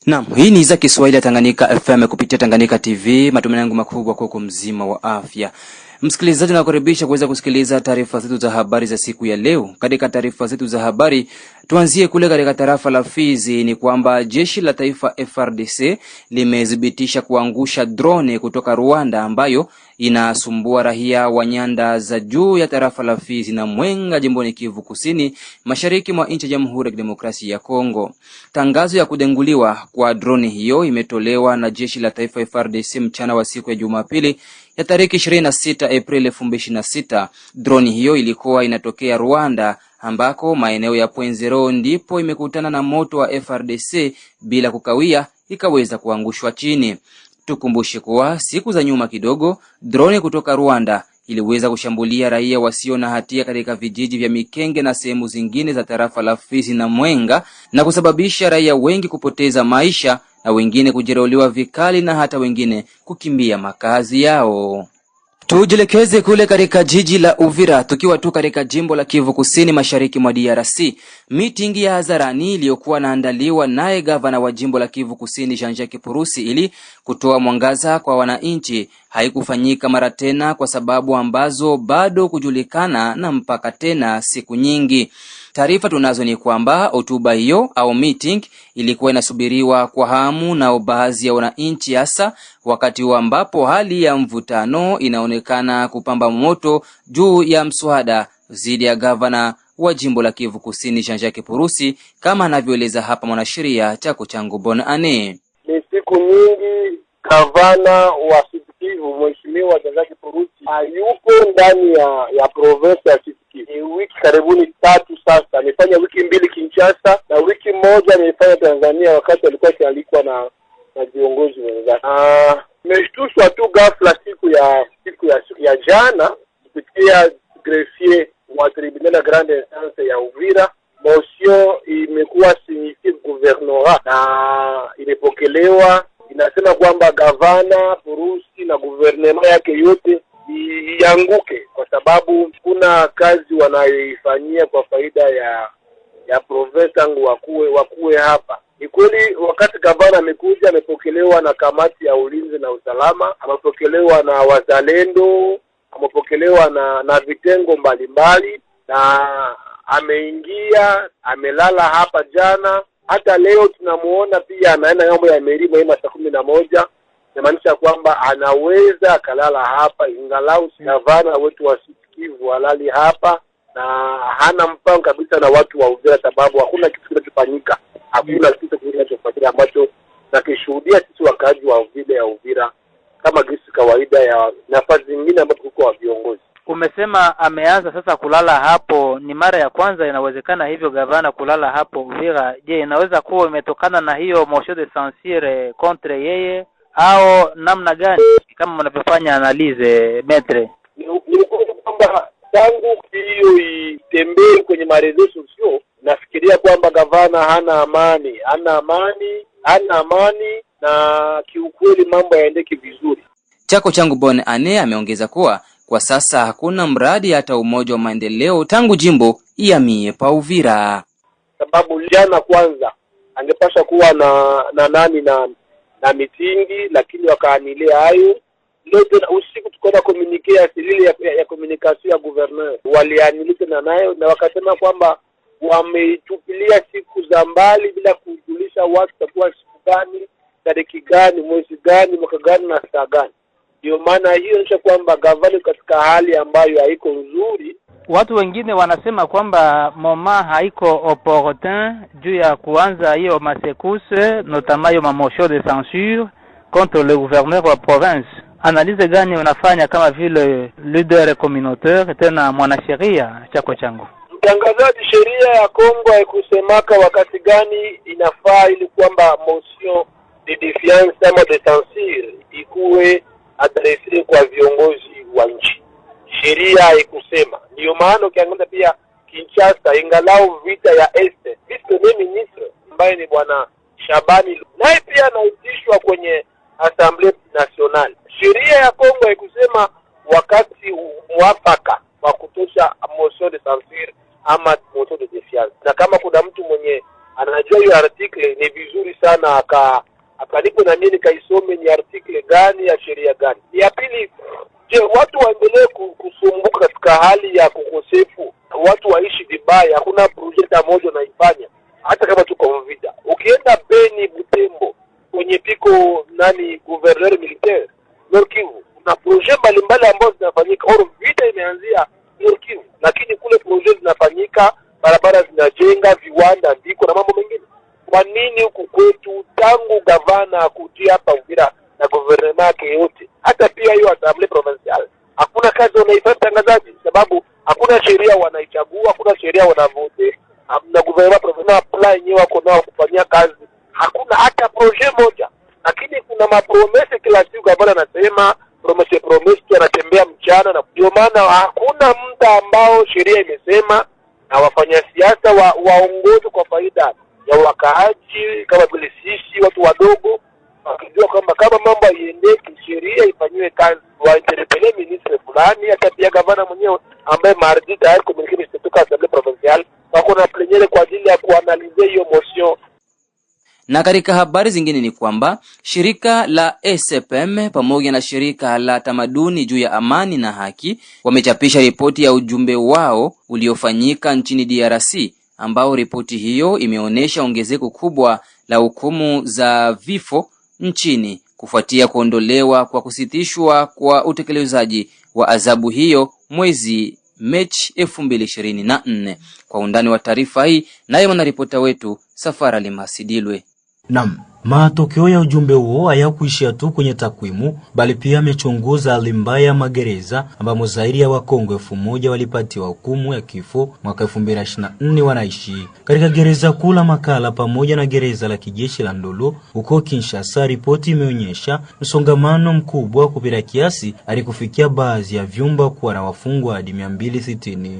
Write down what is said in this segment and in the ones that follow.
Naam, hii ni za Kiswahili ya Tanganyika FM kupitia Tanganyika TV, matumaini yangu makubwa kwa mzima wa afya. Msikilizaji, nakukaribisha kuweza kusikiliza taarifa zetu za habari za siku ya leo. Katika taarifa zetu za habari, tuanzie kule katika tarafa la Fizi. Ni kwamba jeshi la taifa FARDC limedhibitisha kuangusha drone kutoka Rwanda ambayo inasumbua raia wa nyanda za juu ya tarafa la Fizi na Mwenga, jimboni Kivu Kusini, mashariki mwa nchi ya Jamhuri ya Kidemokrasia ya Kongo. Tangazo ya kudenguliwa kwa drone hiyo imetolewa na jeshi la taifa FARDC mchana wa siku ya Jumapili ya tariki 26 Aprili 2026. Drone hiyo ilikuwa inatokea Rwanda ambako maeneo ya Pwenzero ndipo imekutana na moto wa FARDC bila kukawia ikaweza kuangushwa chini. Tukumbushe kuwa siku za nyuma kidogo drone kutoka Rwanda iliweza kushambulia raia wasio na hatia katika vijiji vya Mikenge na sehemu zingine za tarafa la Fizi na Mwenga na kusababisha raia wengi kupoteza maisha na wengine kujeruhiwa vikali na hata wengine kukimbia makazi yao. Tujielekeze kule katika jiji la Uvira, tukiwa tu katika jimbo la Kivu Kusini mashariki mwa DRC. Meeting ya hadharani iliyokuwa inaandaliwa naye gavana wa jimbo la Kivu Kusini Jean-Jacques Purusi ili kutoa mwangaza kwa wananchi haikufanyika mara tena kwa sababu ambazo bado kujulikana na mpaka tena siku nyingi. Taarifa tunazo ni kwamba hotuba hiyo au meeting ilikuwa inasubiriwa kwa hamu na baadhi ya wananchi, hasa wakati ambapo hali ya mvutano inaonekana kupamba moto juu ya mswada dhidi ya gavana wa jimbo la Kivu Kusini Jean-Jacques Purusi, kama anavyoeleza hapa mwanasheria Chako Changu Bonane. Ni siku nyingi gavana wa Kivu Mheshimiwa Jean-Jacques Purusi hayupo ndani ya province ya Kivu. Ni wiki karibuni 3 sasa. Amefanya wiki 2 Kinshasa na wiki moja amefanya Tanzania wakati alikuwa akialikwa na viongozi wenzake. Nimeshtushwa tu ghafla siku ya jana kupitia greffier wa tribunal grande instance ya Uvira. Motion imekuwa signifié gouvernorat na imepokelewa, inasema kwamba gavana Purusi na gouvernement yake yote ianguke kwa sababu kuna kazi wanayoifanyia kwa faida ya province yangu wakuwe hapa. Ni kweli wakati gavana amekuja amepokelewa na kamati ya ulinzi na usalama, amepokelewa na wazalendo, amepokelewa na vitengo mbalimbali na ameingia, amelala hapa jana. Hata leo tunamuona pia anaenda ng'ambo ya Merima saa 11. Inamaanisha kwamba anaweza akalala hapa, ingalau gavana wetu wa Kivu halali hapa na hana mpango kabisa na watu wa Uvira, sababu hakuna kitu kinachofanyika. Hakuna kitu kinachofanyika ambacho nakishuhudia sisi wakazi wa Uvira kama gisi kawaida ya nafasi zingine ambapo kuko wa viongozi. Umesema ameanza sasa kulala hapo, ni mara ya kwanza inawezekana hivyo gavana kulala hapo Uvira? Je, inaweza kuwa imetokana na hiyo motion de censure contre yeye au namna gani, kama mnavyofanya analize metre? Ni kwamba tangu hiyo itembee kwenye marezo sosio, nafikiria kwamba gavana hana amani na kiukweli mambo yaendeki vizuri. Chako Changu Bonane ameongeza kuwa kwa sasa hakuna mradi hata umoja wa maendeleo tangu jimbo ihamie pa Uvira. Sababu jana kwanza angepasha kuwa na mitingi, lakini wakaanilia hayo. Leo tena usiku tukaona communique asili ya communication ya gouverneur walianilika nayo na wakasema kwamba wametupilia siku za mbali bila kujulisha watu takuwa siku gani, tariki gani, mwezi gani, mwaka gani na saa gani. Ndio maana hiyo inaonyesha kwamba gavana katika hali ambayo haiko nzuri. Watu wengine wanasema kwamba moma haiko opportun juu ya kuanza hiyo masekuse, notamment hiyo motion de censure contre le gouverneur wa province. Analize gani unafanya kama vile leader communautaire tena mwanasheria Chako Changu? Mtangazaji, sheria ya Kongo haikusemaka wakati gani inafaa ili kwamba motion de défiance ama de censure ikuwe adresi kwa viongozi wa nchi. Sheria haikusema. Ndio maana ukiangalia pia Kinshasa, ingalau vita ya Este, vice ministre ambaye ni bwana Shabani naye pia anaitishwa kwenye Assemblée Nationale. Sheria ya Kongo haikusema wakati mwafaka wa kutosha motion de censure ama motion de défiance. Na kama kuna mtu mwenye anajua hiyo article, ni vizuri sana akalipo na mimi nikaisome ni article gani ya sheria gani. Ya pili, je, watu waendelee kusumbuka katika hali ya kukosefu, watu waishi vibaya, hakuna project moja naifanya hata kama tuko mvita. Ukienda Beni, Butembo, kwenye piko gouverneur militaire Nord Kivu, kuna project mbalimbali ambazo zinafanyika. Vita imeanzia Nord Kivu, lakini kule project zinafanyika, barabara zinajenga, viwanda ndiko na mambo mengine. Kwa nini huku kwetu tangu gavana kutia hapa Uvira na gouvernement yake yote, hata pia hiyo assembly provinciale, hakuna kazi wanaifanya tangazaji? Sababu hakuna sheria wanaichagua, hakuna sheria wanavote, na gouvernement provinciale plan yenyewe wako nao kufanyia kazi, hakuna hata project moja. Lakini kuna mapromese kila siku, gavana anasema promese anatembea mchana, na ndio maana hakuna muda ambao sheria imesema na wafanya siasa waongoze kwa faida ya wakaaji kama vile sisi watu wadogo, wakijua kwamba kama mambo iendeke, sheria ifanywe kazi, wainterpele ministre fulani, hata pia gavana mwenyewe ambaye mardi tayari communique kutoka assembly provinciale wako na plenere kwa ajili ya kuanalize hiyo motion. Na katika habari zingine ni kwamba shirika la SPM pamoja na shirika la tamaduni juu ya amani na haki wamechapisha ripoti ya ujumbe wao uliofanyika nchini DRC, ambao ripoti hiyo imeonyesha ongezeko kubwa la hukumu za vifo nchini kufuatia kuondolewa kwa kusitishwa kwa utekelezaji wa adhabu hiyo mwezi Machi 2024. Kwa undani wa taarifa hii naye mwanaripota wetu Safara Limasidilwe. Naam, matokeo ya ujumbe huo hayakuishia tu kwenye takwimu, bali pia amechunguza hali mbaya ya magereza ambamo zaidi ya Wakongo 1000 walipatiwa hukumu ya kifo mwaka 2024 wanaishi. Katika gereza kuu la Makala pamoja na gereza la kijeshi la Ndolo huko Kinshasa, ripoti imeonyesha msongamano mkubwa kupita kiasi hadi kufikia baadhi ya vyumba kuwa na wafungwa hadi 260.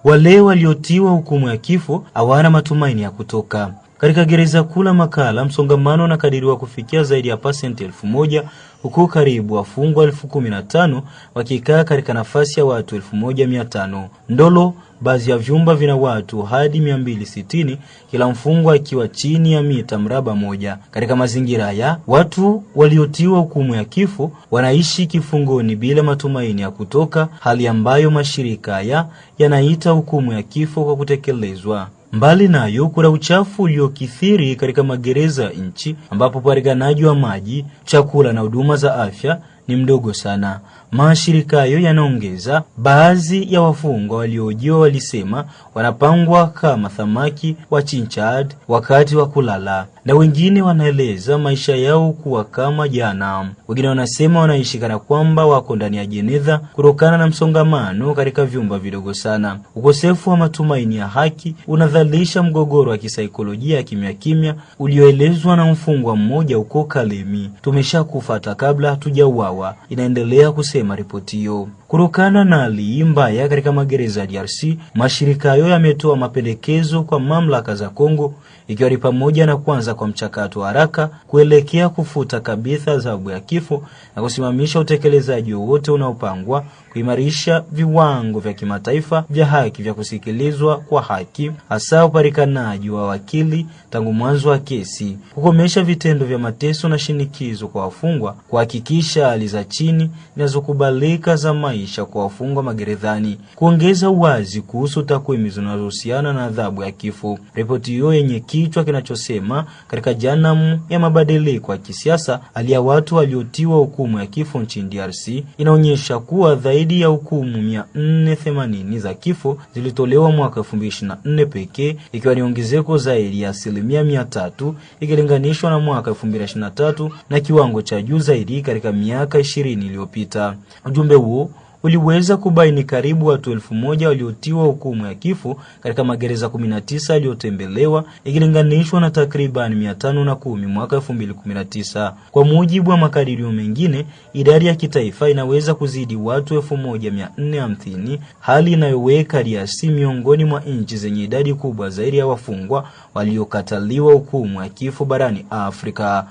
Wale waliotiwa hukumu ya kifo hawana matumaini ya kutoka. Katika gereza kuu la Makala, msongamano unakadiriwa kufikia zaidi ya 1000, huku karibu wafungwa 1015 wakikaa katika nafasi ya watu 1500. Ndolo, baadhi ya vyumba vina watu hadi 260, kila mfungwa akiwa chini ya mita mraba moja. Katika mazingira haya, watu waliotiwa hukumu ya kifo wanaishi kifungoni bila matumaini ya kutoka, hali ambayo mashirika haya yanaita hukumu ya kifo kwa kutekelezwa. Mbali nayo, kuna uchafu uliokithiri katika magereza nchi, ambapo upatikanaji wa maji, chakula na huduma za afya ni mdogo sana. Mashirika hayo yanaongeza, baadhi ya wafungwa waliohojiwa walisema wanapangwa kama samaki wa chinchad wakati wa kulala, na wengine wanaeleza maisha yao kuwa kama jana. Wengine wanasema wanaishi kana kwamba wako ndani ya jeneza kutokana na msongamano katika vyumba vidogo sana. Ukosefu wa matumaini ya haki unadhalisha mgogoro wa kisaikolojia kimya kimya ulioelezwa na mfungwa mmoja huko Kalemi. Tumeshakufa kabla hatujauawa, inaendelea kusema ripoti hiyo. Kutokana na hali mbaya katika magereza ya DRC, mashirika hayo yametoa mapendekezo kwa mamlaka za Kongo, ikiwa ni pamoja na kwanza kwa mchakato haraka kuelekea kufuta kabisa adhabu ya kifo na kusimamisha utekelezaji wote unaopangwa, kuimarisha viwango vya kimataifa vya haki vya kusikilizwa kwa haki, hasa upatikanaji wa wakili tangu mwanzo wa kesi, kukomesha vitendo vya mateso na shinikizo kwa wafungwa, kuhakikisha hali za chini zinazokubalika za maisha kwa wafungwa magerezani, kuongeza uwazi kuhusu takwimu zinazohusiana na adhabu ya kifo. Ripoti hiyo yenye kichwa kinachosema katika janamu ya mabadiliko ya kisiasa, hali ya watu waliotiwa hukumu ya kifo nchini DRC inaonyesha kuwa zaidi ya hukumu 480 za kifo zilitolewa mwaka 2024 pekee, ikiwa ni ongezeko zaidi ya 300% ikilinganishwa na mwaka 2023 na kiwango cha juu zaidi katika miaka 20 iliyopita. Ujumbe huo uliweza kubaini karibu watu 1000 waliotiwa hukumu ya kifo katika magereza 19 yaliyotembelewa, ikilinganishwa na takriban 510 mwaka 2019. Kwa mujibu wa makadirio mengine, idadi ya kitaifa inaweza kuzidi watu 1450, hali inayoweka DRC miongoni mwa nchi zenye idadi kubwa zaidi ya wafungwa waliokataliwa hukumu ya kifo barani Afrika.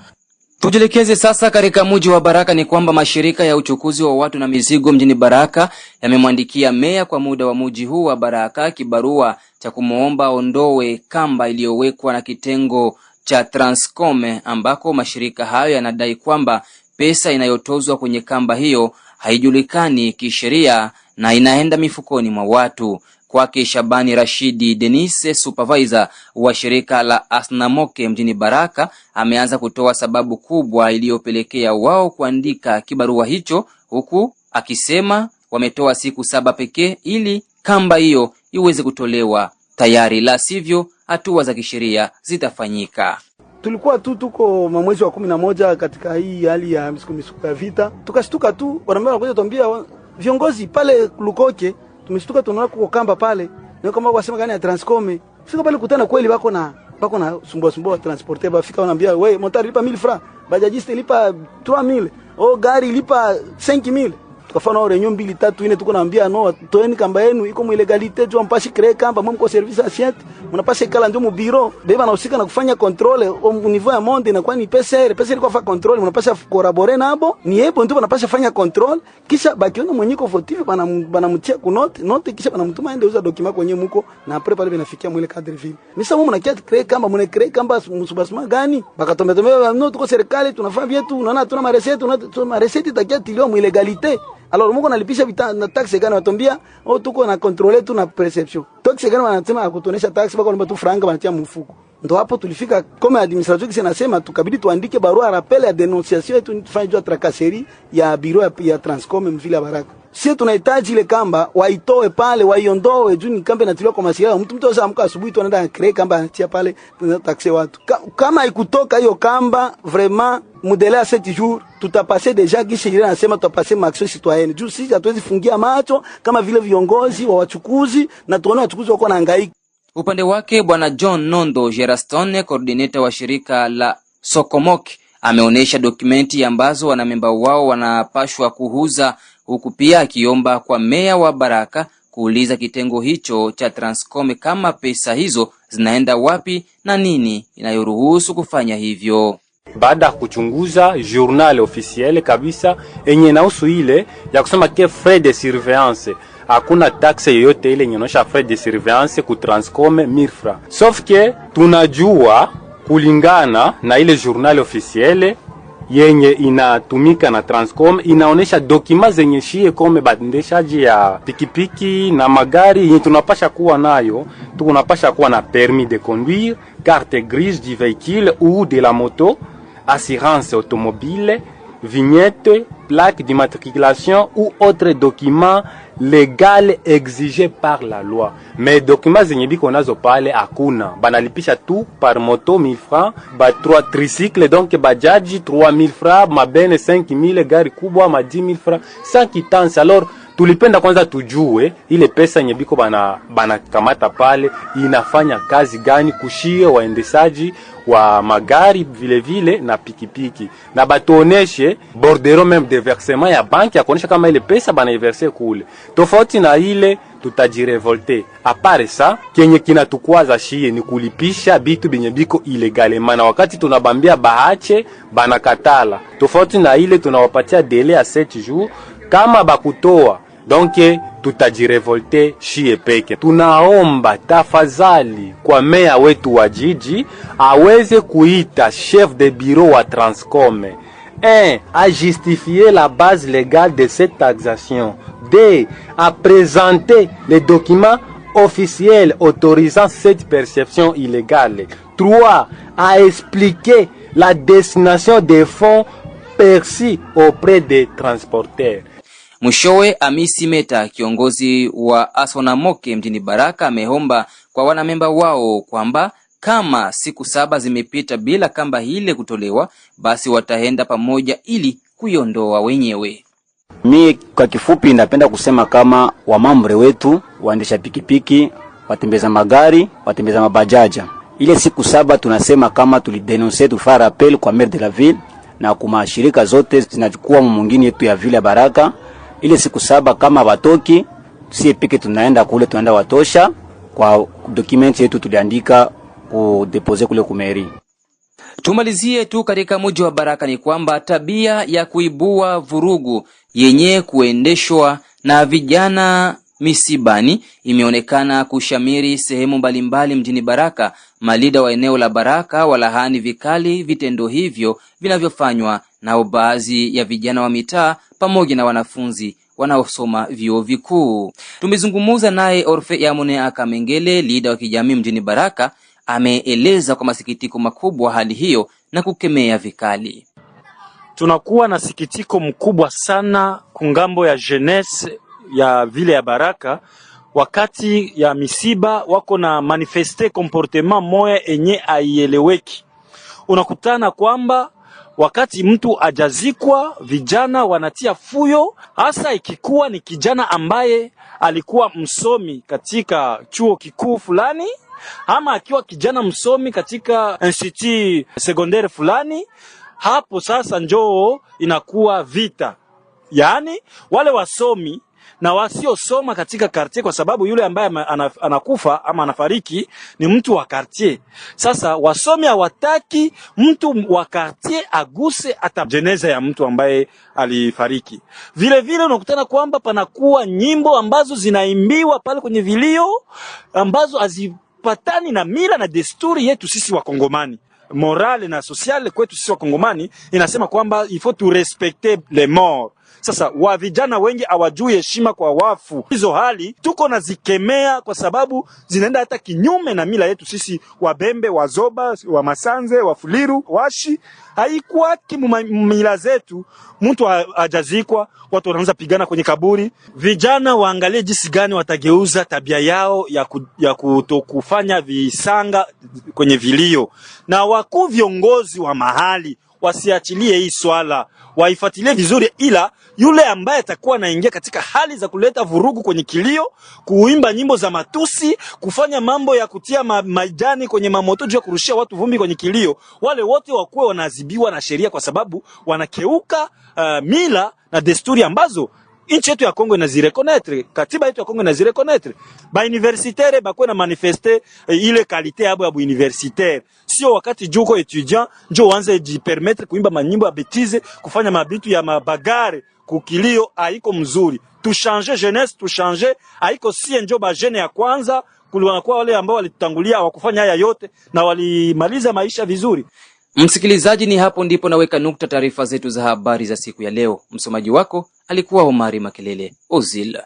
Tujielekeze sasa katika mji wa Baraka. Ni kwamba mashirika ya uchukuzi wa watu na mizigo mjini Baraka yamemwandikia meya kwa muda wa mji huu wa Baraka kibarua cha kumuomba ondoe kamba iliyowekwa na kitengo cha Transcom, ambako mashirika hayo yanadai kwamba pesa inayotozwa kwenye kamba hiyo haijulikani kisheria na inaenda mifukoni mwa watu. Kwake Shabani Rashidi Denise, supervisor wa shirika la Asnamoke mjini Baraka, ameanza kutoa sababu kubwa iliyopelekea wao kuandika kibarua hicho, huku akisema wametoa siku 7 pekee ili kamba hiyo iweze kutolewa tayari, la sivyo hatua za kisheria zitafanyika. Tulikuwa tuko mwezi wa 11 katika hii hali ya misuko ya vita. Tukashtuka tu wanambia wanakuja tuambia viongozi pale Lukoke, tumeshtuka tunaona kuko kamba pale. Ni kama wasema gani ya Transcom. Fika pale kutana kweli bako na sumbua transporter, bafika wanaambia wewe montari lipa 1000 francs, bajajiste lipa 3000, gari lipa 5000. Tukafanya ore nyumba 2 3 4 tuko naambia no, toeni kamba yenu iko mu illegalite, tu ampashi créer kamba mwa mko service assiette, mnapasha kala ndio mu bureau beba na usika na kufanya controle au niveau ya monde na kwa ni PCR kwa fa controle, mnapasha collaborer nabo ni yebo ndio mnapasha fanya controle, kisha bakiona mwenyeko votive banamtia ku note kisha banamtuma aende uza document kwenye muko na après pale binafikia mwele cadre ville. Misa mwa mnakia créer kamba, mna créer kamba msubasma gani? Bakatombe no tuko serikali tunafanya vyetu, unaona tuna ma recette takia tilio mu illegalite. Alors mko nalipisha vita na taxe gani watombia tuko na contrôler tu na perception. Taxe gani wanasema akutonesha taxe bako namba tu franga wanatia mfuko. Ndio hapo tulifika kama administration kisi nasema tukabidi tuandike barua rappel ya dénonciation yetu tufanye jua tracasserie ya bureau ya Transcom mvile Baraka. Sisi tunahitaji ile kamba waitoe pale, waiondoe juu ni kamba inatiliwa kwa masiara. Mtu amka asubuhi tu anaenda create kamba anatia pale taxe watu. Kama ikutoka hiyo kamba vraiment mudele ya 7 jours tutapase deja gisi ile anasema tutapase action citoyenne. Juu sisi hatuwezi fungia macho kama vile viongozi wa wachukuzi na tuone wachukuzi wako nahangaika. Upande wake Bwana John Nondo Gerastone, coordinator wa shirika la Sokomok, ameonesha dokumenti ambazo wanamemba wao wanapashwa kuhuza, huku pia akiomba kwa meya wa Baraka kuuliza kitengo hicho cha Transcom kama pesa hizo zinaenda wapi na nini inayoruhusu kufanya hivyo. Baada kuchunguza journal officiel kabisa enye nausu ile ya kusema ke frais de surveillance, hakuna taxe yoyote ile inaonyesha frais de surveillance ku Transcom 1000 francs. Sauf que tunajua kulingana na ile journal officiel yenye inatumika na Transcom inaonesha dokima zenye shie kome bandeshaji ya pikipiki na magari yenye tunapasha kuwa nayo. Tunapasha kuwa na permis de conduire, carte grise du véhicule ou de la moto, assurance automobile, vignette, plaque d'immatriculation ou autre document légal exigé par la loi. Mais documents zenye biko nazo pale hakuna. Banalipisha tout par moto 1000 francs, ba 3 tricycles donc bajaji 3000 francs, mabene 5000, gari kubwa ma 10000 francs, sans quittance. Alors tulipenda kwanza tujue ile pesa yenye biko bana kamata pale inafanya kazi gani kushie waendesaji wa magari vile vile na pikipiki, na batuoneshe bordero même de versement ya banki ya kuonesha kama ile pesa bana verser kule. Tofauti na ile tutajirevolte. Apare sa kenye kinatukwaza shie ni kulipisha bitu benye biko ilegale, maana wakati tunabambia bahache banakatala. Tofauti na ile tunawapatia délai ya 7 jours kama bakutoa. Donc tutajirevolte shie peke. Tunaomba tafadhali kwa meya wetu wa jiji aweze kuita chef de bureau wa Transcom, 1. à justifier la base légale de cette taxation, 2. à présenter les documents officiels autorisant cette perception illégale, 3. à expliquer la destination des fonds perçus auprès des transporteurs. Mwishowe Amisi Meta, kiongozi wa Asnamoke mjini Baraka, ameomba kwa wanamemba wao kwamba kama siku 7 zimepita bila kamba hile kutolewa, basi wataenda pamoja ili kuiondoa wenyewe. Mimi kwa kifupi napenda kusema kama wamambre wetu, waendesha pikipiki, watembeza magari, watembeza mabajaja, ile siku 7 tunasema kama tulidenoncer, tufara rappel kwa maire de la ville na kuma shirika zote zinachukua mwingine yetu ya ville Baraka. Ile siku 7 kama watoki sie peke tunaenda kule, tunaenda watosha kwa document yetu tuliandika ku deposer kule kumeri. Tumalizie tu katika mji wa Baraka ni kwamba tabia ya kuibua vurugu yenye kuendeshwa na vijana misibani imeonekana kushamiri sehemu mbalimbali mjini Baraka. Malida wa eneo la Baraka walahani vikali vitendo hivyo vinavyofanywa na baadhi ya vijana wa mitaa pamoja na wanafunzi wanaosoma vyuo vikuu. Tumezungumza naye Orfe Yamune Akamengele, lida wa kijamii mjini Baraka. Ameeleza kwa masikitiko makubwa hali hiyo na kukemea vikali. Tunakuwa na sikitiko mkubwa sana kungambo ya jeunesse ya vile ya Baraka, wakati ya misiba wako na manifeste comportement moya enye aieleweki. Unakutana kwamba wakati mtu ajazikwa vijana wanatia fuyo, hasa ikikuwa ni kijana ambaye alikuwa msomi katika chuo kikuu fulani, ama akiwa kijana msomi katika institut secondaire fulani. Hapo sasa njoo inakuwa vita. Yaani wale wasomi na wasiosoma katika quartier, kwa sababu yule ambaye anakufa ama anafariki ni mtu wa quartier. Sasa wasomi hawataki mtu wa quartier aguse hata jeneza ya mtu ambaye alifariki. Vile vile unakutana kwamba panakuwa nyimbo ambazo zinaimbiwa pale kwenye vilio ambazo hazipatani na mila na desturi yetu sisi wa Kongomani. Morale na sociale kwetu sisi wa Kongomani inasema kwamba il faut tu respecter les morts. Sasa wa vijana wengi hawajui heshima kwa wafu. Hizo hali tuko na zikemea kwa sababu zinaenda hata kinyume na mila yetu sisi Wabembe, Wazoba, wa Masanze, Wafuliru, Washi. Haikuwa mila zetu. Mtu ajazikwa, watu wanaanza pigana kwenye kaburi. Vijana waangalie jinsi gani watageuza tabia yao ya kutokufanya visanga kwenye vilio. Na wakuu viongozi wa mahali wasiachilie hii swala, waifuatilie vizuri, ila yule ambaye atakuwa anaingia katika hali za kuleta vurugu kwenye kilio, kuimba nyimbo za matusi, kufanya mambo ya kutia majani kwenye mamoto juu ya kurushia watu vumbi kwenye kilio, wale wote wakuwe wanaadhibiwa na sheria, kwa sababu wanakeuka mila na desturi ambazo nchi yetu ya Kongo inazireconnaître, katiba yetu ya Kongo inazireconnaître. Ba universitaire bakwe na manifeste ile kalite yabo ya universitaire. Sio wakati juko étudiant njo wanze jipermettre kuimba manyimbo ya betize, kufanya mabitu ya mabagare kukilio, haiko mzuri. Tu changer jeunesse, tu changer, haiko si njo ba jeune ya kwanza kulikuwa wale ambao walitutangulia wakufanya haya yote na walimaliza maisha vizuri. Msikilizaji, ni hapo ndipo naweka nukta taarifa zetu za habari za siku ya leo. Msomaji wako alikuwa Omari Makelele Ozil.